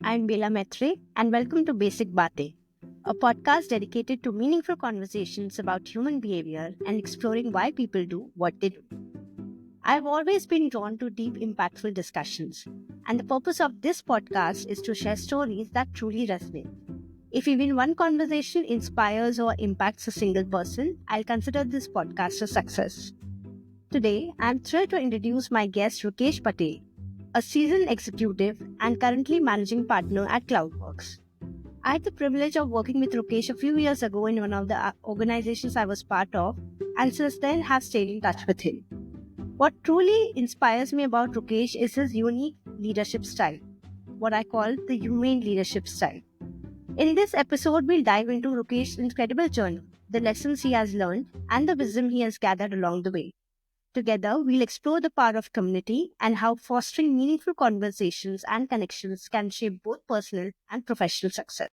I'm Bela Maitrya, and welcome to Basic Baatein, a podcast dedicated to meaningful conversations about human behavior and exploring why people do what they do. I've always been drawn to deep, impactful discussions, and the purpose of this podcast is to share stories that truly resonate. If even one conversation inspires or impacts a single person, I'll consider this podcast a success. Today, I'm thrilled to introduce my guest Rukesh Patel, a seasoned executive and currently managing partner at Cloudworks. I had the privilege of working with Rukesh a few years ago in one of the organizations I was part of, and since then have stayed in touch with him. What truly inspires me about Rukesh is his unique leadership style, what I call the humane leadership style. In this episode, we'll dive into Rukesh's incredible journey, the lessons he has learned, and the wisdom he has gathered along the way. Together, we'll explore the power of community and how fostering meaningful conversations and connections can shape both personal and professional success.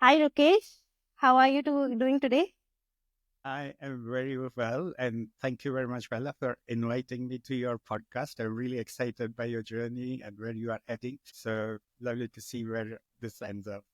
Hi, Rukesh. How are you doing today? I am very well, and thank you very much, Bella, for inviting me to your podcast. I'm really excited by your journey and where you are heading. So lovely to see where this ends up.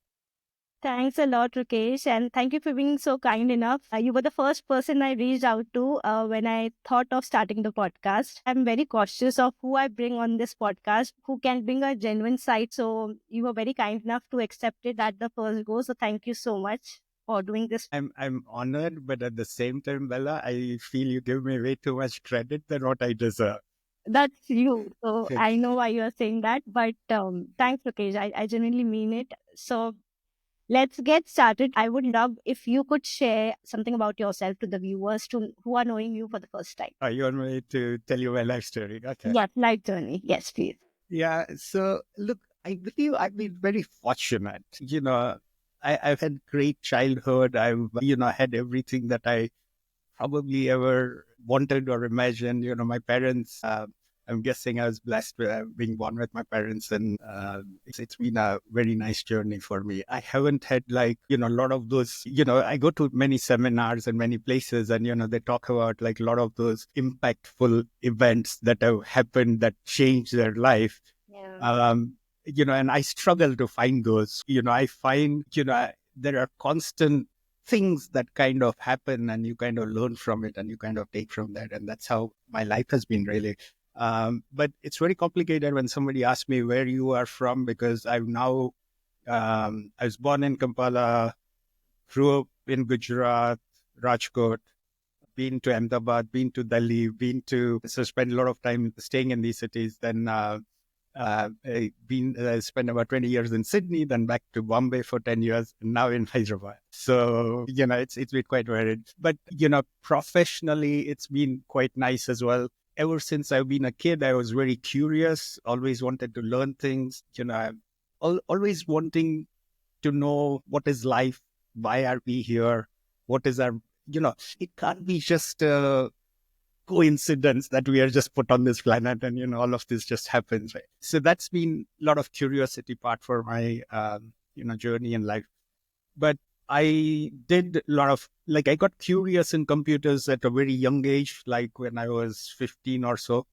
Thanks a lot, Rukesh, and thank you for being so kind enough. You were the first person I reached out to when I thought of starting the podcast. I'm very cautious of who I bring on this podcast, who can bring a genuine side. So you were very kind enough to accept it at the first go. So thank you so much for doing this. I'm honored, but at the same time, Bella, I feel you give me way too much credit than what I deserve. That's you. So I know why you are saying that, but thanks, Rukesh. I genuinely mean it. So let's get started. I would love if you could share something about yourself to the viewers who are knowing you for the first time. You want me to tell you my life story? Okay. Yes, life journey. Yes, please. Yeah. So look, I believe I've been very fortunate. I've had great childhood. I've, had everything that I probably ever wanted or imagined. My parents, I'm guessing I was blessed with being born with my parents, and it's been a very nice journey for me. I haven't had a lot of those, I go to many seminars and many places, and, they talk about like a lot of those impactful events that have happened that changed their life. Yeah. And I struggle to find those. I find, there are constant things that kind of happen, and you kind of learn from it and you kind of take from that. And that's how my life has been really. But it's very complicated when somebody asks me where you are from, because I was born in Kampala, grew up in Gujarat, Rajkot, been to Ahmedabad, been to Delhi, so spent a lot of time staying in these cities. Then spent about 20 years in Sydney, then back to Bombay for 10 years, and now in Hyderabad. So, it's been quite varied. But, professionally, it's been quite nice as well. Ever since I've been a kid, I was very curious, always wanted to learn things, always wanting to know what is life, why are we here, what is our, it can't be just coincidence that we are just put on this planet and all of this just happens, right? So that's been a lot of curiosity part for my journey in life. But I did a lot of I got curious in computers at a very young age, like when I was 15 or so,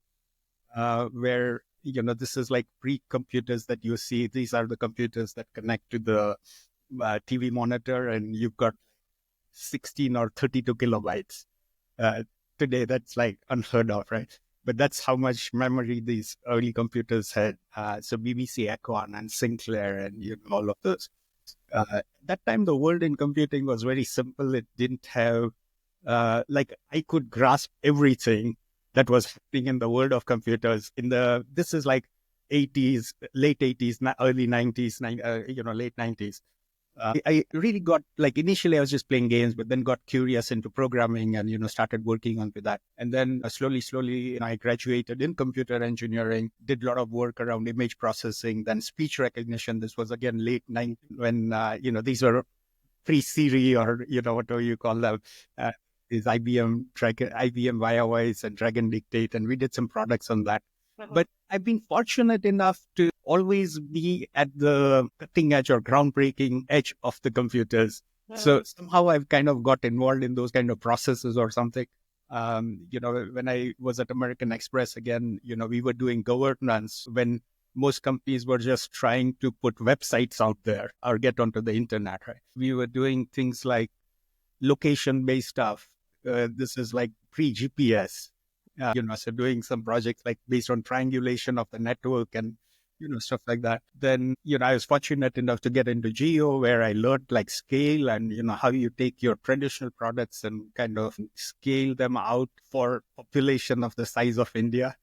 where this is like pre-computers that you see. These are the computers that connect to the TV monitor, and you've got 16 or 32 kilobytes. Today, that's like unheard of, right? But that's how much memory these early computers had. So BBC Acorn and Sinclair and all of those. That time, the world in computing was very simple. It didn't have, I could grasp everything that was happening in the world of computers. This is like 80s, late 80s, early 90s, late 90s. I really got, initially I was just playing games, but then got curious into programming and, started working onto that. And then slowly, I graduated in computer engineering, did a lot of work around image processing, then speech recognition. This was again late 90s when, these were pre-Siri or, whatever you call them, is IBM Viavoice and Dragon Dictate. And we did some products on that. But I've been fortunate enough to always be at the cutting edge or groundbreaking edge of the computers. So somehow I've kind of got involved in those kind of processes or something. When I was at American Express again, we were doing governance when most companies were just trying to put websites out there or get onto the internet, right? We were doing things like location-based stuff. This is like pre-GPS, so doing some projects like based on triangulation of the network and, stuff like that. Then, I was fortunate enough to get into geo where I learned like scale and, how you take your traditional products and kind of scale them out for population of the size of India.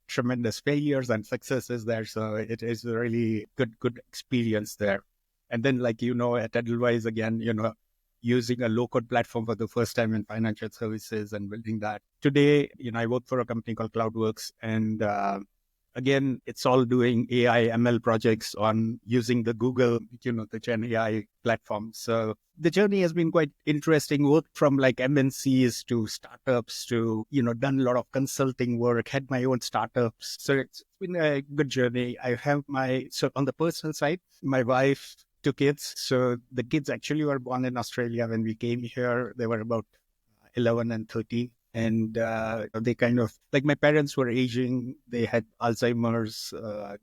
Tremendous failures and successes there. So it is a really good experience there. And then like, at Edelweiss again, using a low-code platform for the first time in financial services and building that. Today, I work for a company called CloudWorks, and again, it's all doing AI, ML projects on using the Google, the Gen AI platform. So the journey has been quite interesting. Worked from like MNCs to startups to, done a lot of consulting work, had my own startups. So it's been a good journey. So on the personal side, my wife, 2 kids. So the kids actually were born in Australia when we came here. They were about 11 and 13. And they kind of, like my parents were aging. They had Alzheimer's,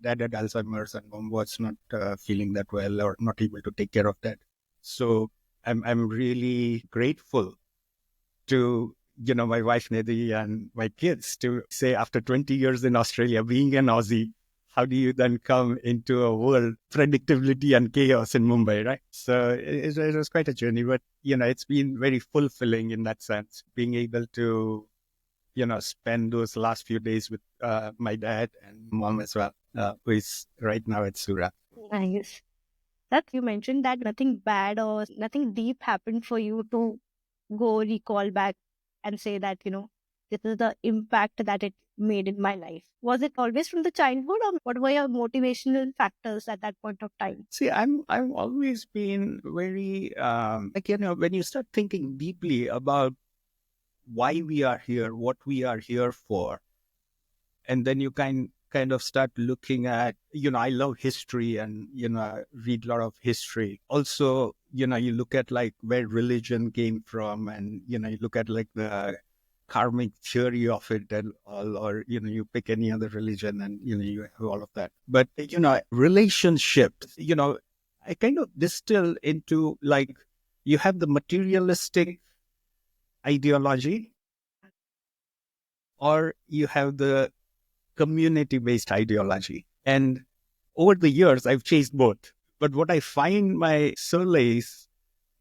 dad had Alzheimer's, and mom was not feeling that well or not able to take care of that. So I'm really grateful to, my wife Nidhi and my kids to say after 20 years in Australia, being an Aussie, how do you then come into a world predictability and chaos in Mumbai, right? So it was quite a journey, but, it's been very fulfilling in that sense, being able to, spend those last few days with my dad and mom as well, who is right now at Surat. Nice. That you mentioned that nothing bad or nothing deep happened for you to go recall back and say that, this is the impact that it made in my life. Was it always from the childhood, or what were your motivational factors at that point of time? See, I've always been very like, when you start thinking deeply about why we are here, what we are here for, and then you kind of start looking at, I love history and, I read a lot of history. Also, you look at like where religion came from and, you look at like the karmic theory of it and all, or, you pick any other religion and, you have all of that. But, relationships, I kind of distill into like, you have the materialistic ideology or you have the community-based ideology. And over the years, I've chased both. But what I find my solace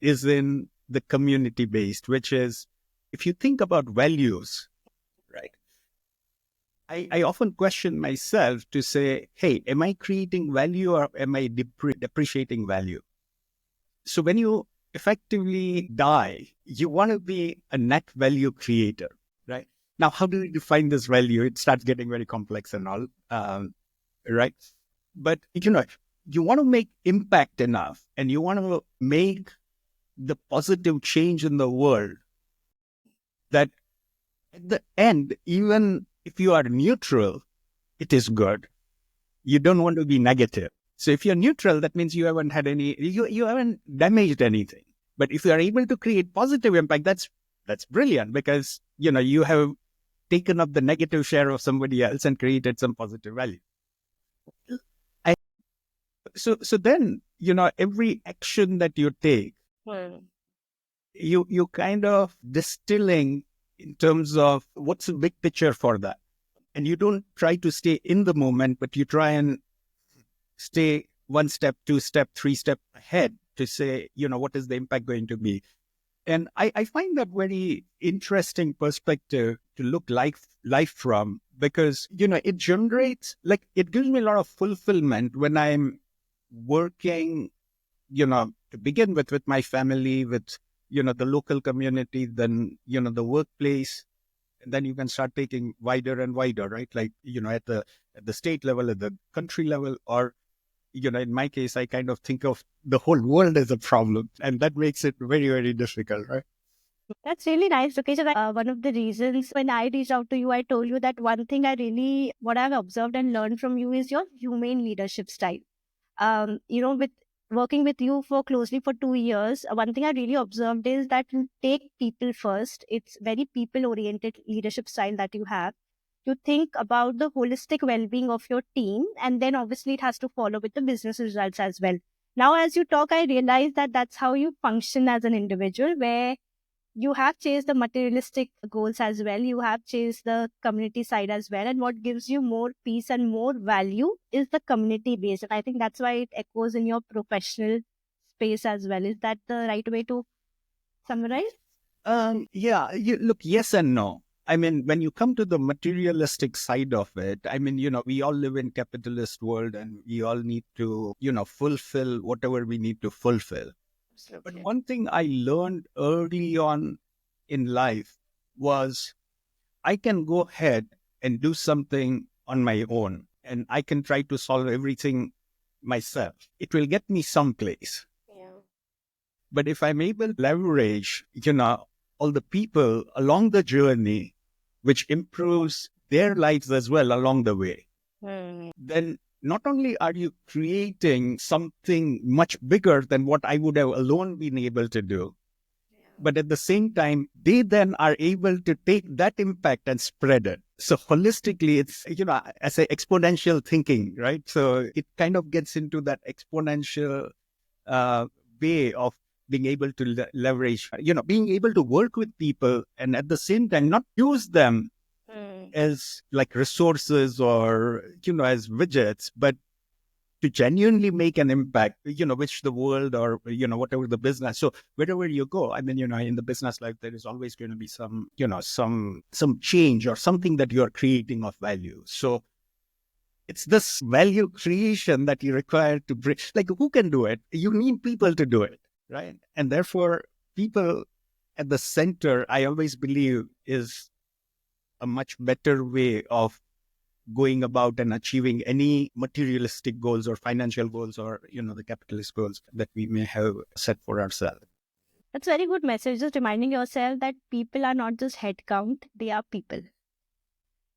is in the community-based, which is, if you think about values, right? I often question myself to say, hey, am I creating value or am I depreciating value? So when you effectively die, you want to be a net value creator, right? Now, how do we define this value? It starts getting very complex and all, right? But, you want to make impact enough and you want to make the positive change in the world that at the end, even if you are neutral, it is good. You don't want to be negative. So if you're neutral, that means you haven't had you haven't damaged anything. But if you are able to create positive impact, that's brilliant because, you have taken up the negative share of somebody else and created some positive value. I, so then, every action that you take, you kind of distilling in terms of what's the big picture for that. And you don't try to stay in the moment, but you try and stay 1 step, 2 step, 3 step ahead to say, what is the impact going to be? And I find that very interesting perspective to look life from, because, it generates, like, it gives me a lot of fulfillment when I'm working, to begin with my family, with, the local community, then, the workplace. And then you can start taking wider and wider, right? Like, at the state level, at the country level, or, in my case, I kind of think of the whole world as a problem. And that makes it very, very difficult, right? That's really nice, Rukesh. One of the reasons when I reached out to you, I told you that one thing what I've observed and learned from you is your humane leadership style. With working with you for closely for 2 years, one thing I really observed is that you take people first. It's very people oriented leadership style that you have. You think about the holistic well being of your team, and then obviously it has to follow with the business results as well. Now, as you talk, I realize that that's how you function as an individual, where you have chased the materialistic goals as well. You have chased the community side as well. And what gives you more peace and more value is the community base. And I think that's why it echoes in your professional space as well. Is that the right way to summarize? Yeah, look, yes and no. I mean, when you come to the materialistic side of it, I mean, we all live in capitalist world and we all need to, fulfill whatever we need to fulfill. But Absolutely. one thing I learned early on in life was I can go ahead and do something on my own and I can try to solve everything myself. It will get me someplace. Yeah. But if I'm able to leverage, all the people along the journey, which improves their lives as well along the way, Hmm. then not only are you creating something much bigger than what I would have alone been able to do, but at the same time, they then are able to take that impact and spread it. So holistically, it's, as a exponential thinking, right? So it kind of gets into that exponential uh, way of being able to leverage, being able to work with people and at the same time not use them Hmm. as like resources or, as widgets, but to genuinely make an impact, which the world or, whatever the business. So wherever you go, I mean, in the business life, there is always going to be some, some change or something that you are creating of value. So it's this value creation that you require to bring. Like, who can do it? You need people to do it, right? And therefore, people at the center, I always believe, is a much better way of going about and achieving any materialistic goals or financial goals or, the capitalist goals that we may have set for ourselves. That's a very good message. Just reminding yourself that people are not just headcount, they are people.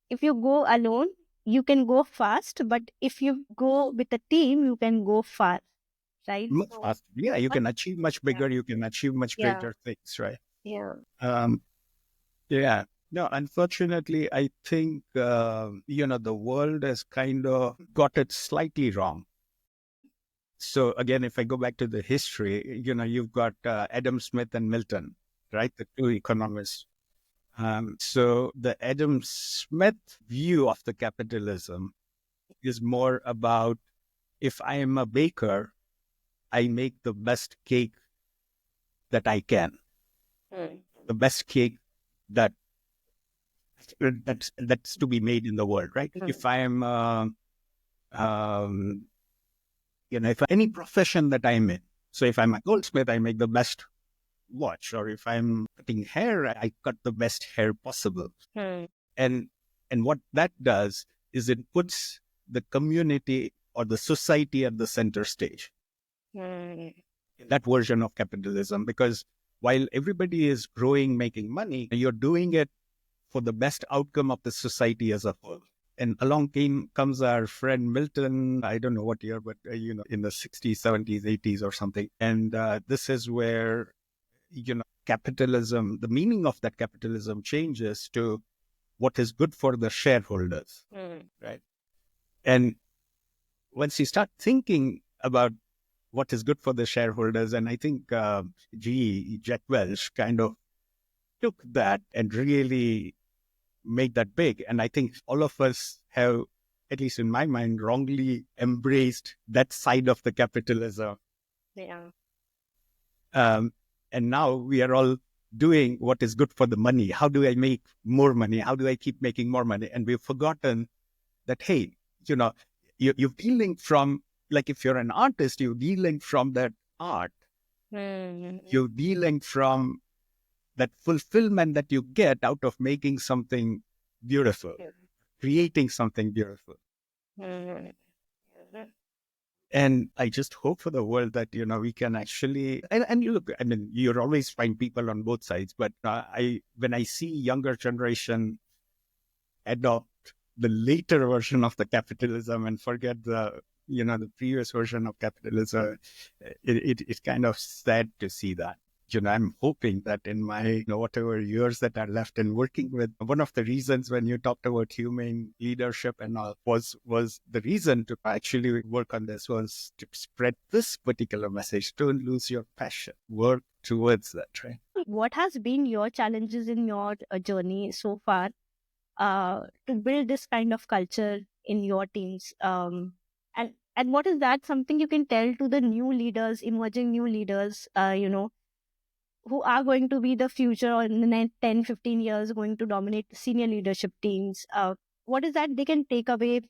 If you go alone, you can go fast, but if you go with a team, you can go far, right? Much So, faster. Yeah, you but can achieve much yeah, bigger, you can achieve much yeah, greater things, right? yeah. Um, Yeah. No, unfortunately, I think, the world has kind of got it slightly wrong. So again, if I go back to the history, you've got Adam Smith and Milton, right? The two economists. So the Adam Smith view of the capitalism is more about if I am a baker, I make the best cake that I can, Hmm. the best cake that that's to be made in the world, right? Hmm. If I am um, if any profession that I'm in. So if I'm a goldsmith, I make the best watch, or if I'm cutting hair, I cut the best hair possible. Hmm. And what that does is it puts the community or the society at the center stage Hmm. in that version of capitalism. Because while everybody is growing, making money, you're doing it for the best outcome of the society as a whole. And along comes our friend Milton, I don't know what year, but, in the 60s, 70s, 80s or something. And this is where, capitalism, the meaning of that capitalism changes to what is good for the shareholders, Hmm. right? And once you start thinking about what is good for the shareholders, and I think Jack Welch kind of took that and really make that big. And I think all of us have, at least in my mind, wrongly embraced that side of the capitalism. Yeah. Um, and now we are all doing what is good for the money. How do I make more money? How do I keep making more money? And we've forgotten that, hey, you know, you're dealing from, like, if you're an artist, you're dealing from that art. Hmm. You're dealing from that fulfillment that you get out of making something beautiful, creating something beautiful. Hmm. And I just hope for the world that, we can actually, and you look, I mean, you'll always find people on both sides, but when I see younger generation adopt the later version of the capitalism and forget the previous version of capitalism, it's kind of sad to see that. I'm hoping that in my whatever years that are left and working with, one of the reasons when you talked about humane leadership and all was the reason to actually work on this was to spread this particular message. Don't lose your passion. Work towards that, right? What has been your challenges in your journey so far to build this kind of culture in your teams? And what is that something you can tell to the new leaders, emerging new leaders, who are going to be the future or in the next 10, 15 years going to dominate senior leadership teams? What is that they can take away?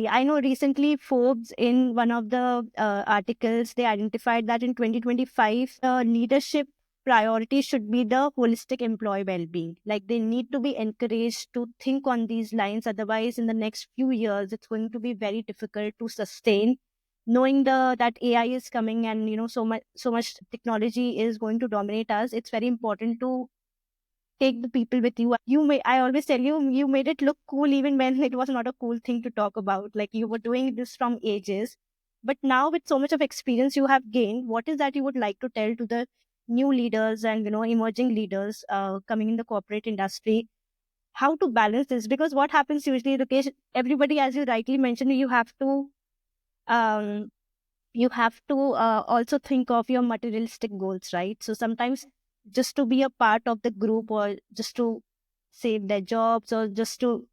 I know recently Forbes, in one of the articles, they identified that in 2025, leadership priority should be the holistic employee well-being. Like they need to be encouraged to think on these lines. Otherwise, in the next few years, it's going to be very difficult to sustain, knowing that AI is coming and so much technology is going to dominate us. It's very important to take the people with you. I always tell you, you made it look cool even when it was not a cool thing to talk about. Like you were doing this from ages. But now with so much of experience you have gained, what is that you would like to tell to the new leaders and emerging leaders coming in the corporate industry? How to balance this? Because what happens usually, Rukesh, everybody, as you rightly mentioned, um, you have to also think of your materialistic goals, right? So sometimes just to be a part of the group, or just to save their jobs, or just to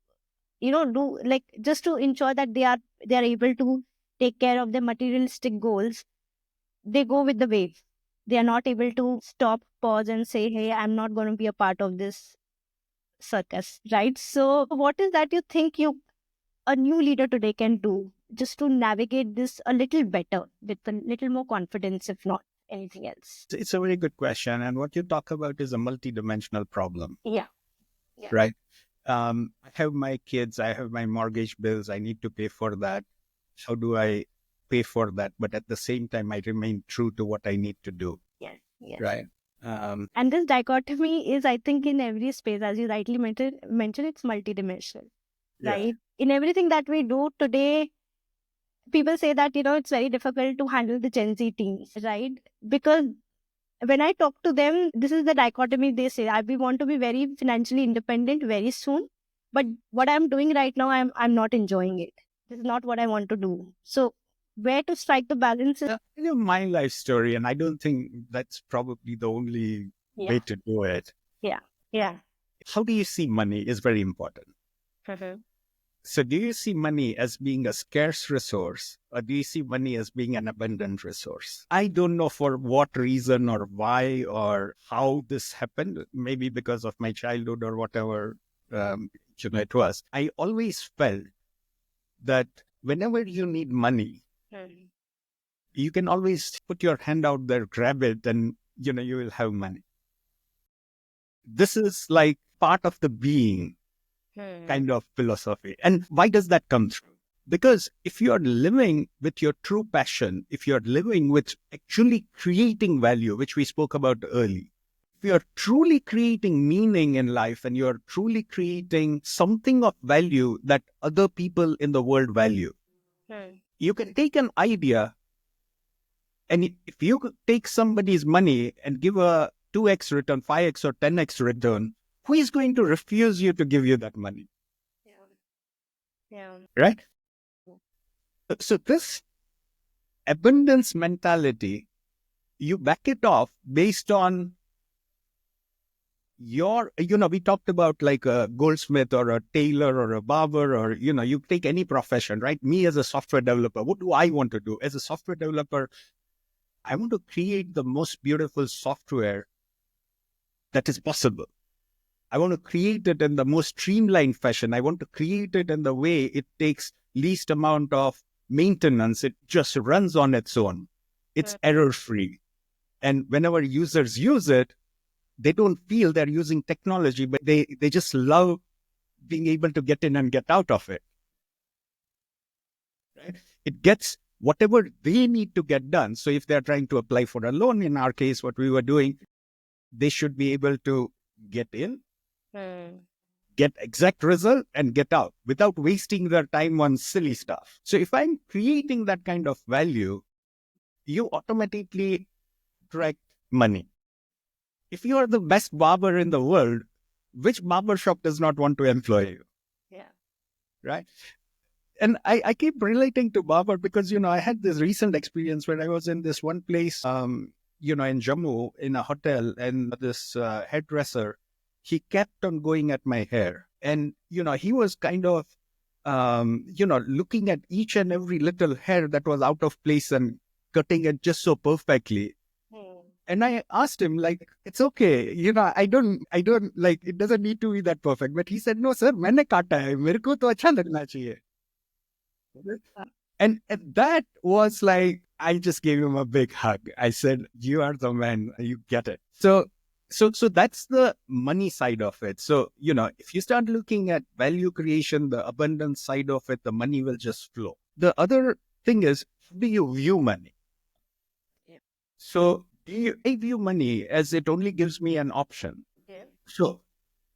do, like, just to ensure that they are able to take care of their materialistic goals, they go with the wave. They are not able to stop, pause, and say, hey, I'm not going to be a part of this circus, right? So what is that you think a new leader today can do just to navigate this a little better, with a little more confidence, if not anything else? It's a very good question. And what you talk about is a multidimensional problem, Yeah, yeah, right? I have my kids, I have my mortgage bills, I need to pay for that. How do I pay for that? But at the same time, I remain true to what I need to do, yes, yes. right? Um, And this dichotomy is, I think, in every space, as you rightly mentioned, it's multidimensional, yeah. right? In everything that we do today, people say that, it's very difficult to handle the Gen Z teens, right? Because when I talk to them, this is the dichotomy they say. We want to be very financially independent very soon, but what I'm doing right now, I'm not enjoying it. This is not what I want to do. So where to strike the balance is, My life story, and I don't think that's probably the only yeah, way to do it. yeah, yeah. How do you see money is very important. Mhm. So do you see money as being a scarce resource, or do you see money as being an abundant resource? I don't know for what reason or why or how this happened. Maybe because of my childhood or whatever it was. I always felt that whenever you need money, Mhm. you can always put your hand out there, grab it, and you will have money. This is like part of the being Mhm. kind of philosophy. And why does that come through? Because if you're living with your true passion, if you're living with actually creating value, which we spoke about early, if you're truly creating meaning in life and you're truly creating something of value that other people in the world value, Mhm. you can take an idea, and if you could take somebody's money and give a 2x return, 5x or 10x return, who is going to refuse you to give you that money? Yeah. Yeah. Right? So this abundance mentality, you back it off based on we talked about like a goldsmith or a tailor or a barber, or, you take any profession, right? Me as a software developer, what do I want to do? As a software developer, I want to create the most beautiful software that is possible. I want to create it in the most streamlined fashion. I want to create it in the way it takes least amount of maintenance. It just runs on its own. It's error free. And whenever users use it, they don't feel they're using technology, but they just love being able to get in and get out of it. Right? It gets whatever they need to get done. So if they're trying to apply for a loan, in our case, what we were doing, they should be able to get in, get exact result, and get out without wasting their time on silly stuff. So if I'm creating that kind of value, you automatically attract money. If you are the best barber in the world, which barber shop does not want to employ you? Yeah. Right? And I keep relating to barber because, I had this recent experience where I was in this one place, in Jammu, in a hotel, and this hairdresser, he kept on going at my hair. And, he was kind of, looking at each and every little hair that was out of place and cutting it just so perfectly. And I asked him, like, it's okay, I don't like, it doesn't need to be that perfect. But he said, no, sir, मैंने काटा है, मेरे को तो अच्छा लगना चाहिए. And that was like, I just gave him a big hug. I said, you are the man, you get it. So that's the money side of it. So, if you start looking at value creation, the abundance side of it, the money will just flow. The other thing is, how do you view money? Yeah. So I view money as it only gives me an option. Yeah. So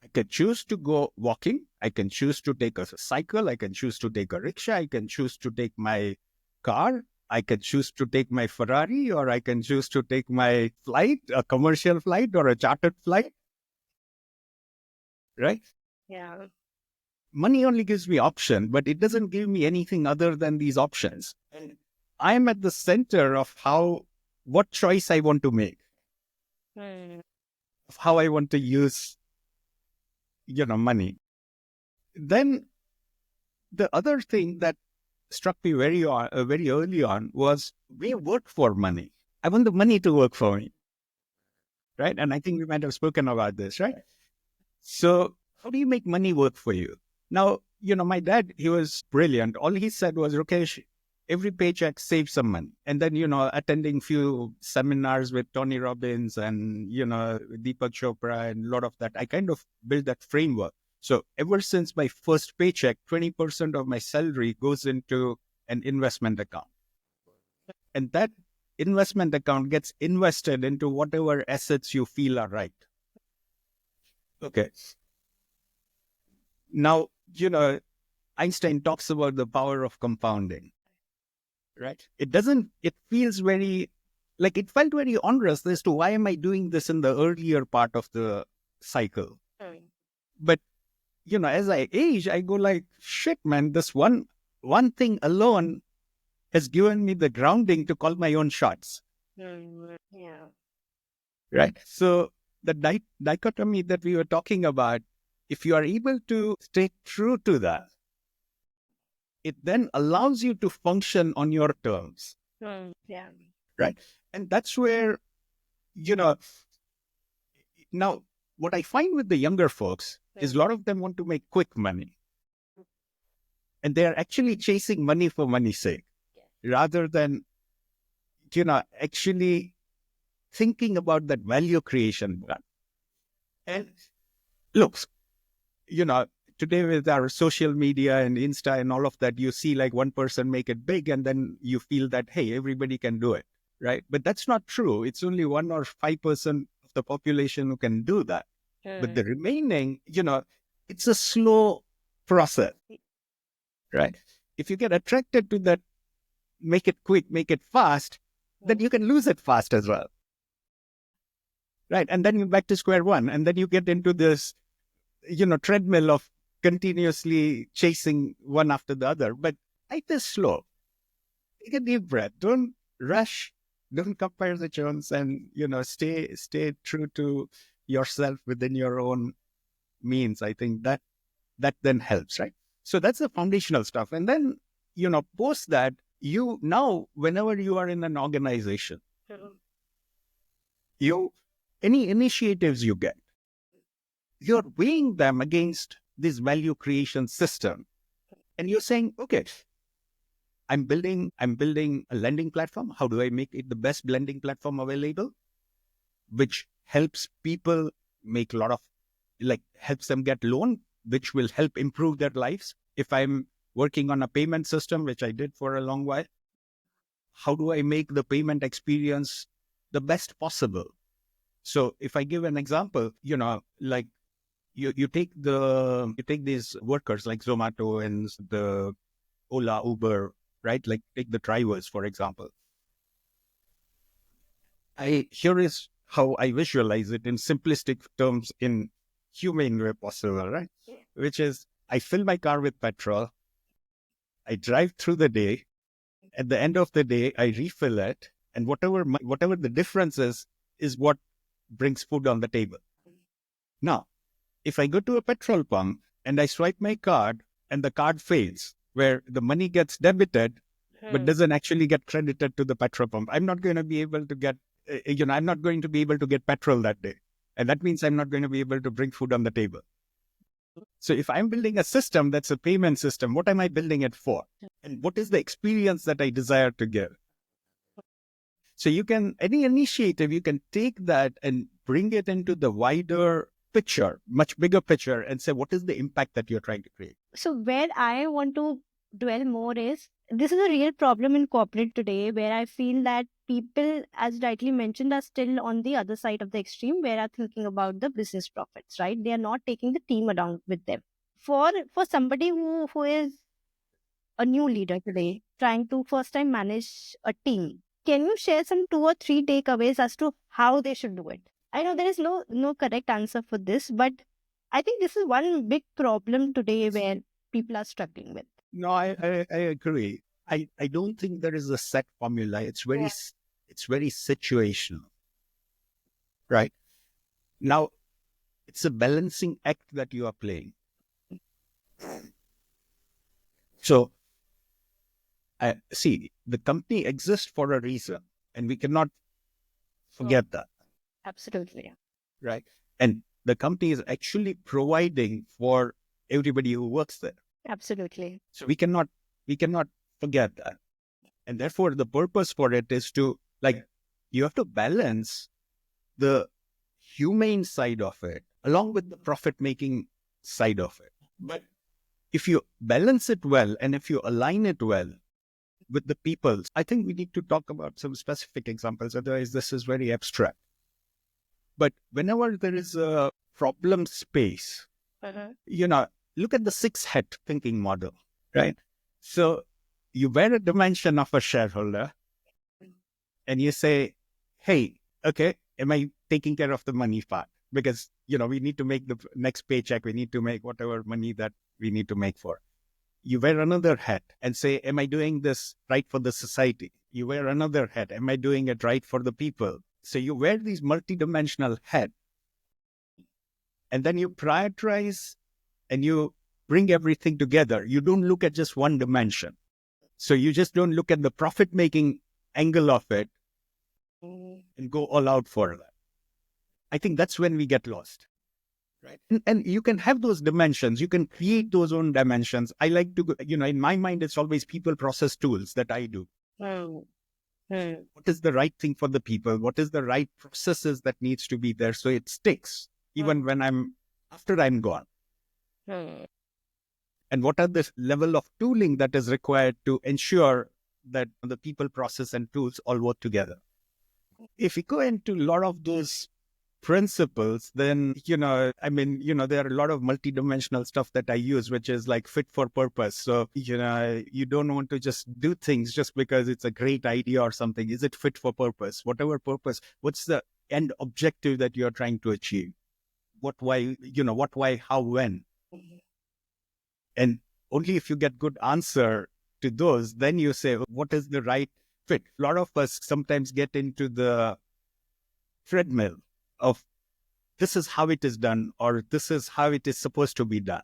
I can choose to go walking. I can choose to take a cycle. I can choose to take a rickshaw. I can choose to take my car. I can choose to take my Ferrari, or I can choose to take my flight, a commercial flight or a chartered flight. Right? Yeah. Money only gives me option, but it doesn't give me anything other than these options. And I'm at the center of what choice I want to make, of how I want to use, money. Then the other thing that struck me very early on was, we work for money. I want the money to work for me. Right? And I think we might have spoken about this, right? So how do you make money work for you? Now, my dad, he was brilliant. All he said was, Rukesh, every paycheck save some money. And then, attending few seminars with Tony Robbins and, Deepak Chopra and a lot of that, I kind of built that framework. So ever since my first paycheck, 20% of my salary goes into an investment account. And that investment account gets invested into whatever assets you feel are right. Okay. Now, Einstein talks about the power of compounding, right? It feels it felt very onerous as to why am I doing this in the earlier part of the cycle. But, as I age, I go like, shit, man, this one thing alone has given me the grounding to call my own shots. Yeah. Right? So the dichotomy that we were talking about, if you are able to stay true to that, it then allows you to function on your terms. Yeah. Right? And that's where, now what I find with the younger folks is a lot of them want to make quick money. And they are actually chasing money for money's sake, rather than, actually thinking about that value creation. And look, today with our social media and Insta and all of that, you see like one person make it big and then you feel that, hey, everybody can do it, right? But that's not true. It's only 1 or 5% of the population who can do that. But the remaining, it's a slow process, right? If you get attracted to that, make it quick, make it fast, then you can lose it fast as well. Right? And then you're back to square one. And then you get into this, treadmill of continuously chasing one after the other. But life is slow. Take a deep breath. Don't rush. Don't compare the Jones, and stay true to yourself within your own means. I think that then helps, right? So that's the foundational stuff. And then, post that, now whenever you are in an organization, any initiatives you get, you're weighing them against this value creation system. And you're saying, okay, I'm building a lending platform. How do I make it the best lending platform available, which helps people make helps them get loan, which will help improve their lives. If I'm working on a payment system, which I did for a long while, how do I make the payment experience the best possible? So if I give an example, like you take these workers like Zomato and the Ola, Uber, right? Like take the drivers, for example. Here is how I visualize it in simplistic terms in humane way possible, right? Which is I fill my car with petrol, I drive through the day, at the end of the day, I refill it, and whatever the difference is what brings food on the table. Now, if I go to a petrol pump and I swipe my card and the card fails, where the money gets debited but doesn't actually get credited to the petrol pump, I'm not going to be able to get, I'm not going to be able to get petrol that day. And that means I'm not going to be able to bring food on the table. So if I'm building a system that's a payment system, what am I building it for? And what is the experience that I desire to give? So any initiative, you can take that and bring it into the wider picture, much bigger picture, and say, what is the impact that you're trying to create? So where I want to dwell more is this is a real problem in corporate today, where I feel that people, as rightly mentioned, are still on the other side of the extreme, where are thinking about the business profits, right? They are not taking the team around with them. For somebody who is a new leader today, trying to first time manage a team, can you share some 2 or 3 takeaways as to how they should do it? I know there is no correct answer for this, but I think this is one big problem today where people are struggling with. No, I agree. I don't think there is a set formula. It's very situational, right? Now, it's a balancing act that you are playing. So, see, the company exists for a reason, and we cannot forget that, Absolutely. right? And the company is actually providing for everybody who works there. Absolutely. So we cannot forget that. And therefore the purpose for it is to, like, you have to balance the humane side of it along with the profit making side of it. But if you balance it well and if you align it well with the people, I think we need to talk about some specific examples. Otherwise, this is very abstract. But whenever there is a problem space, look at the 6 head thinking model, right? So you wear a dimension of a shareholder and you say, hey, okay, am I taking care of the money part? Because, we need to make the next paycheck. We need to make whatever money that we need to make for. You wear another hat and say, am I doing this right for the society? You wear another hat. Am I doing it right for the people? So you wear these multidimensional hats and then you prioritize and you bring everything together. You don't look at just one dimension. So you just don't look at the profit-making angle of it and go all out for that. I think that's when we get lost. Right. And you can have those dimensions. You can create those own dimensions. I like to, in my mind, it's always people, process, tools that I do. What is the right thing for the people? What is the right processes that needs to be there so it sticks even when after I'm gone? And what are the level of tooling that is required to ensure that the people, process, and tools all work together? If we go into a lot of those principles, then, there are a lot of multidimensional stuff that I use, which is like fit for purpose. So, you don't want to just do things just because it's a great idea or something. Is it fit for purpose? Whatever purpose, what's the end objective that you're trying to achieve? What, why, how, when? And only if you get good answer to those, then you say, what is the right fit? A lot of us sometimes get into the treadmill of this is how it is done, or this is how it is supposed to be done,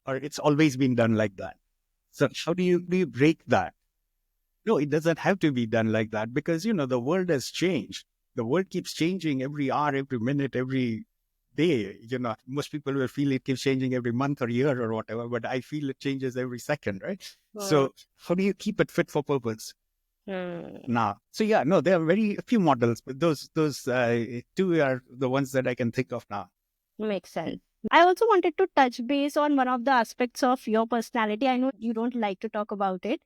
or it's always been done like that. So how do you break that? No, it doesn't have to be done like that because, the world has changed. The world keeps changing every hour, every minute, every day. Most people will feel it keeps changing every month or year or whatever, but I feel it changes every second, right? So how do you keep it fit for purpose? Now, so there are very few models, but those 2 are the ones that I can think of now. Makes sense. I also wanted to touch base on one of the aspects of your personality. I know you don't like to talk about it,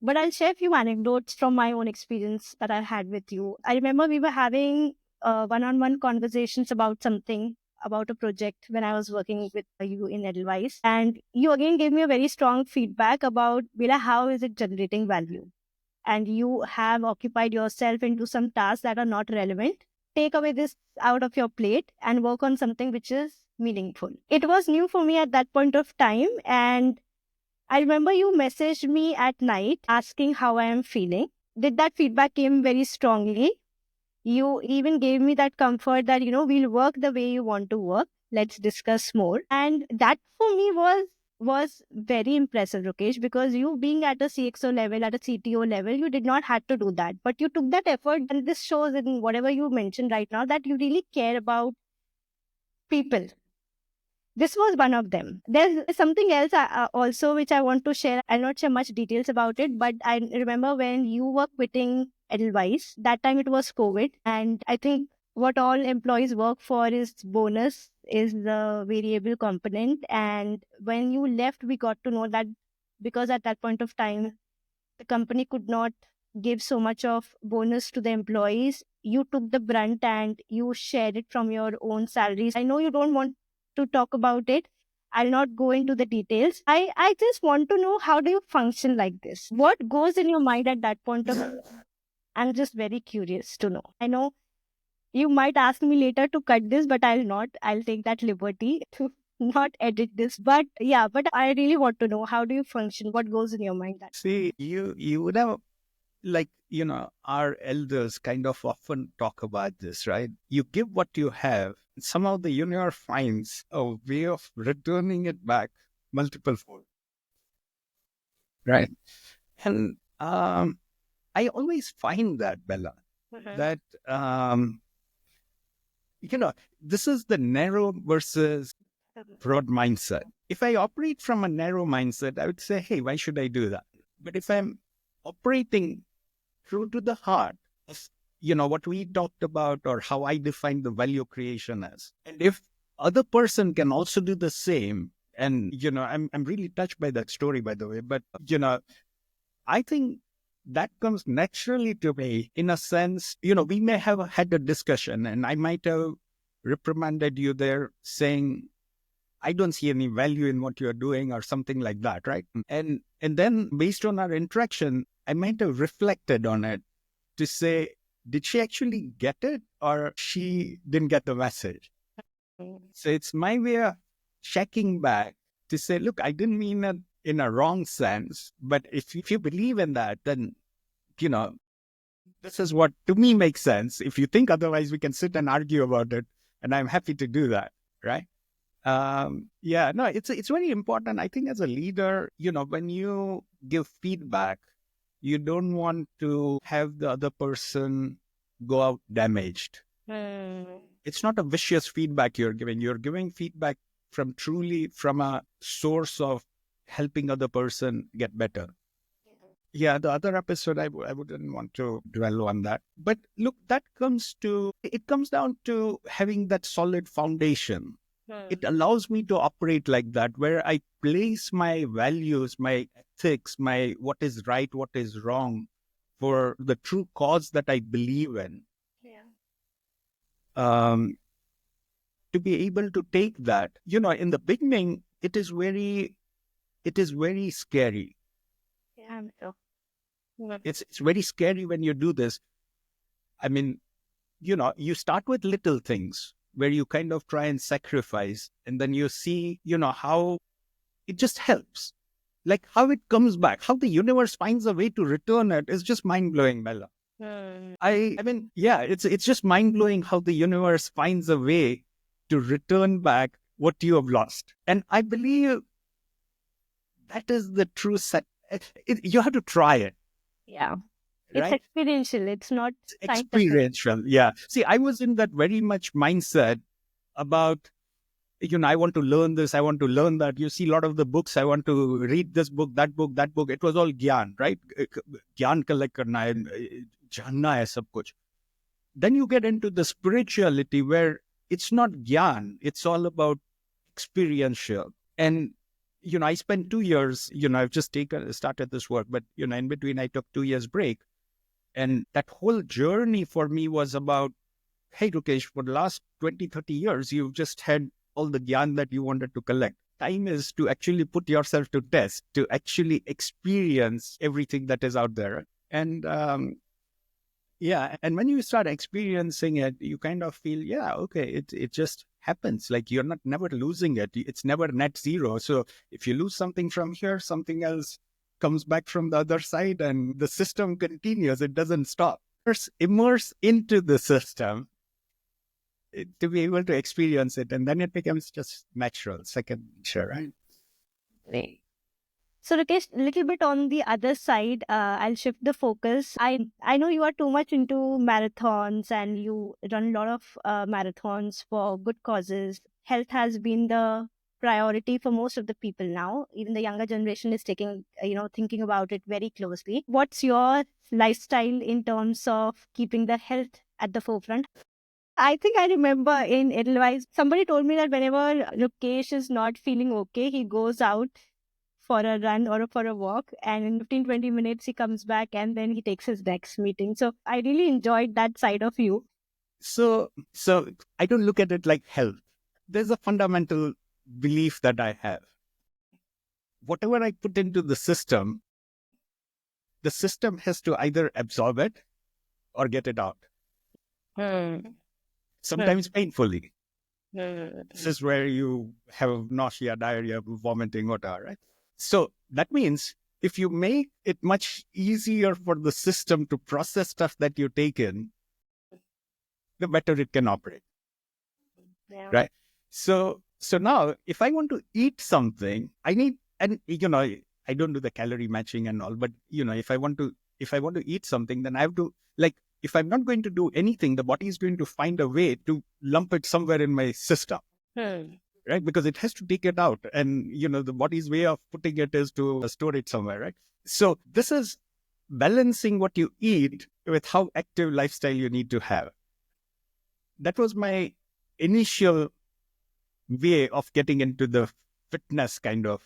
But I'll share a few anecdotes from my own experience that I had with you. I remember we were having one-on-one conversations about something, about a project when I was working with you in advice. And you again gave me a very strong feedback about, Bela, how is it generating value? And you have occupied yourself into some tasks that are not relevant. Take away this out of your plate and work on something which is meaningful. It was new for me at that point of time. And I remember you messaged me at night asking how I am feeling. Did that feedback came very strongly. You even gave me that comfort that, we'll work the way you want to work. Let's discuss more. And that for me was very impressive, Rukesh, because you being at a CXO level, at a CTO level, you did not have to do that. But you took that effort, and this shows in whatever you mentioned right now that you really care about people. This was one of them. There's something else also which I want to share. I'll not share much details about it, but I remember when you were quitting Edelweiss, that time it was COVID. And I think what all employees work for is bonus, is the variable component. And when you left, we got to know that because at that point of time, the company could not give so much of bonus to the employees. You took the brunt and you shared it from your own salaries. I know you don't want to talk about it. I'll not go into the details. I just want to know, how do you function like this? What goes in your mind at that point of? I'm just very curious to know. I know you might ask me later to cut this, but I'll not. I'll take that liberty to not edit this. But yeah, but I really want to know, how do you function? What goes in your mind? See, you would have, like, our elders kind of often talk about this, right? You give what you have. Somehow the universe finds a way of returning it back multiple fold, right? And I always find that, Bella, that this is the narrow versus broad mindset. If I operate from a narrow mindset, I would say, hey, why should I do that? But if I'm operating true to the heart of, what we talked about, or how I define the value creation as, and if other person can also do the same, and, I'm really touched by that story, by the way, but, I think that comes naturally to me in a sense. We may have had a discussion and I might have reprimanded you there saying, I don't see any value in what you're doing or something like that, right? And then based on our interaction, I might have reflected on it to say, did she actually get it or she didn't get the message? So it's my way of checking back to say, look, I didn't mean it in a wrong sense, but if you believe in that, then, this is what to me makes sense. If you think otherwise, we can sit and argue about it, and I'm happy to do that, right? Yeah, no, it's very important. I think as a leader, when you give feedback, you don't want to have the other person go out damaged. It's not a vicious feedback you're giving. You're giving feedback from a source of helping other person get better. Yeah, the other episode, I wouldn't want to dwell on that. But look, it comes down to having that solid foundation. It allows me to operate like that, where I place my values, my ethics, my what is right, what is wrong, for the true cause that I believe in. Um, to be able to take that, in the beginning, it is very scary. I'm so. It's very scary when you do this. I mean, you start with little things where you kind of try and sacrifice, and then you see, how it just helps. Like how it comes back, how the universe finds a way to return it is just mind blowing, Bella. I mean, yeah, it's just mind blowing how the universe finds a way to return back what you have lost. And I believe that is the true set. You have to try it. Yeah. It's Right? experiential. It's not scientific. Experiential. Yeah. See, I was in that very much mindset about, I want to learn this, I want to learn that. You see a lot of the books, I want to read this book, that book, that book. It was all gyan, right? Gyan collect karna hai, janna hai sab kuch. Then you get into the spirituality where it's not gyan, it's all about experiential. And I spent 2 years, I've just started this work, but, in between I took 2 years break. And that whole journey for me was about, hey, Rukesh, for the last 20, 30 years, you've just had all the gyan that you wanted to collect. Time is to actually put yourself to test, to actually experience everything that is out there. And yeah, and when you start experiencing it, you kind of feel, yeah, okay, it just happens. Like you're not never losing it. It's never net zero. So if you lose something from here, something else comes back from the other side, and the system continues. It doesn't stop. Immerse into the system to be able to experience it, and then it becomes just natural, second nature, right? Right. So, Rakesh, a little bit on the other side, I'll shift the focus. I know you are too much into marathons and you run a lot of marathons for good causes. Health has been the priority for most of the people now. Even the younger generation is taking, thinking about it very closely. What's your lifestyle in terms of keeping the health at the forefront? I think I remember in Edelweiss, somebody told me that whenever Rukesh is not feeling okay, he goes out for a run or for a walk, and in 15-20 minutes he comes back and then he takes his next meeting. So I really enjoyed that side of you. So I don't look at it like health. There's a fundamental belief that I have. Whatever I put into the system has to either absorb it or get it out, Hmm. sometimes painfully. Hmm. This is where you have nausea, diarrhea, vomiting, whatever, right? So that means if you make it much easier for the system to process stuff that you take in, the better it can operate, Yeah. right? So now if I want to eat something, I need, and I don't do the calorie matching and all, but if I want to eat something, then I have to, like, if I'm not going to do anything, the body is going to find a way to lump it somewhere in my system, Hmm. right? Because it has to take it out. And, the body's way of putting it is to store it somewhere, right? So this is balancing what you eat with how active lifestyle you need to have. That was my initial way of getting into the fitness kind of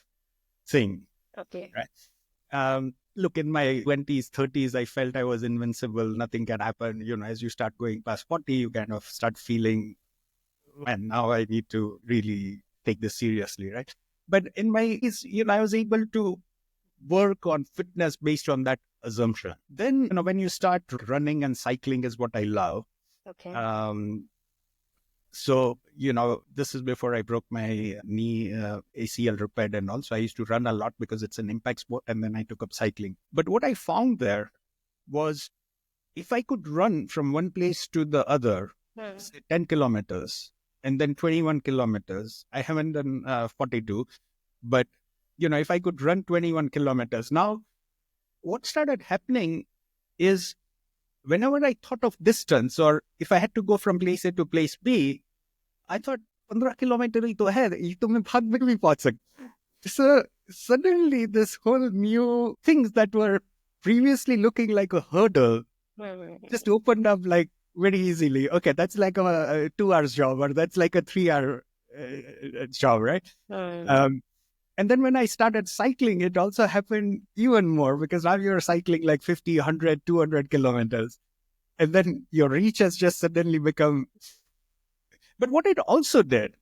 thing, Okay. right? Look, in my 20s, 30s, I felt I was invincible. Nothing can happen. As you start going past 40, you kind of start feeling, and now I need to really take this seriously, right? But in my case, I was able to work on fitness based on that assumption. Then, when you start running and cycling is what I love. Okay. So, this is before I broke my knee, ACL repaired and all. So I used to run a lot because it's an impact sport. And then I took up cycling. But what I found there was if I could run from one place to the other, Hmm. say 10 kilometers and then 21 kilometers, I haven't done 42, but, if I could run 21 kilometers. Now, what started happening is whenever I thought of distance or if I had to go from place A to place B, I thought 15 kilometer ही तो है, ये तो मैं भाग में भी पहुंच सकता. So suddenly this whole new things that were previously looking like a hurdle just opened up like very easily. Okay, that's like a 2 hours job, or that's like a 3 hour job, right? Hmm. And then when I started cycling, it also happened even more because now you're cycling like 50, 100, 200 kilometers. And then your reach has just suddenly become. But what it also did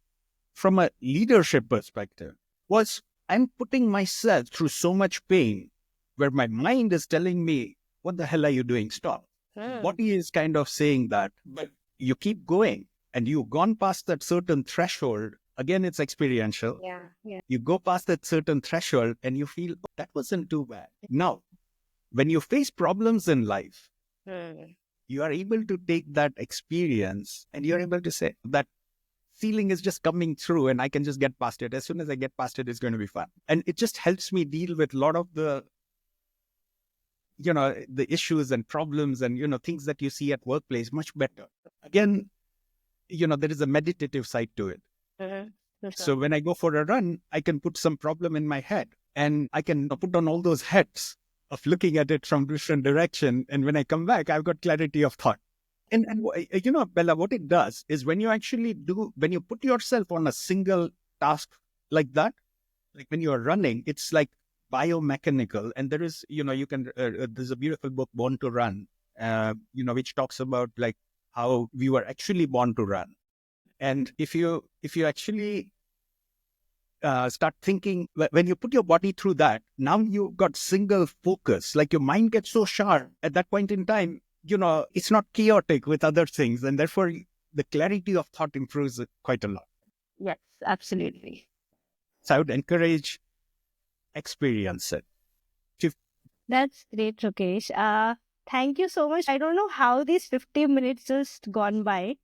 from a leadership perspective was I'm putting myself through so much pain where my mind is telling me, what the hell are you doing? Stop. Hmm. Body is kind of saying that, but you keep going and you've gone past that certain threshold. Again, it's experiential. Yeah. Yeah. You go past that certain threshold and you feel, oh, that wasn't too bad. Now, when you face problems in life, Hmm. you are able to take that experience and you're able to say that feeling is just coming through and I can just get past it. As soon as I get past it, it's going to be fun. And it just helps me deal with a lot of the, the issues and problems and, things that you see at workplace much better. Again, there is a meditative side to it. Hmm. So when I go for a run, I can put some problem in my head and I can put on all those hats of looking at it from different direction. And when I come back, I've got clarity of thought. And Bella, what it does is when you put yourself on a single task like that, Like when you're running, it's like biomechanical. And there is, you can, there's a beautiful book, Born to Run, which talks about like how we were actually born to run. And if you actually start thinking, when you put your body through that, now you've got single focus, like your mind gets so sharp at that point in time, it's not chaotic with other things. And therefore, the clarity of thought improves quite a lot. Yes, absolutely. So I would encourage experience it. If- That's great, Rukesh. Thank you so much. I don't know how these 50 minutes just gone by.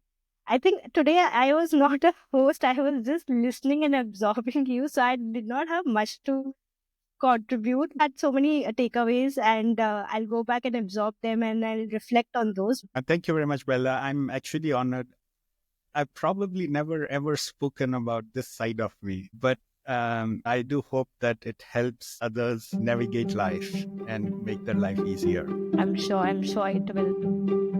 I think today I was not a host. I was just listening and absorbing you. So I did not have much to contribute. Had so many takeaways, and I'll go back and absorb them and I'll reflect on those. And thank you very much, Bella. I'm actually honored. I've probably never ever spoken about this side of me, but I do hope that it helps others navigate life and make their life easier. I'm sure it will.